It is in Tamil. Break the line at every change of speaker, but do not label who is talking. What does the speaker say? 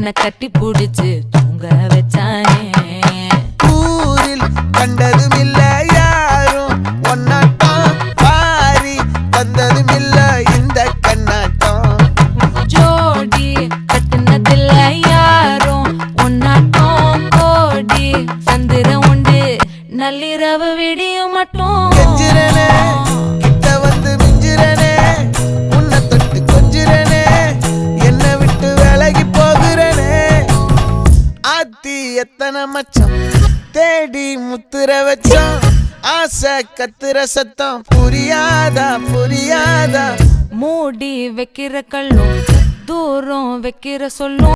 என்ன கட்டி புடிச்சு தூங்க வச்சானே.
ஊரில் கண்டதும் இல்ல யாரும் ஒன்னாட்டம், பாரி தந்ததும் இல்ல இந்த கண்ணாட்டம்.
ஜோடி கட்டுனதில்ல யாரும் ஒன்னாட்டம், கோடி சந்திரம் உண்டு நள்ளிரவு விடியும் மட்டும்.
கெஞ்சிரனே கிட்ட வந்து மிஞ்சிரனே, உன்னை தொட்டு கொஞ்சிரனே, என்னை விட்டு விலகி போகிறனே. ஆத்தி எத்தனை மச்சம் தேடி முத்துற வச்சோம், ஆசை கத்துற சத்தம் புரியாதா புரியாதா.
மூடி வைக்கிற கல்லும் தூரம் வைக்கிற சொல்லும்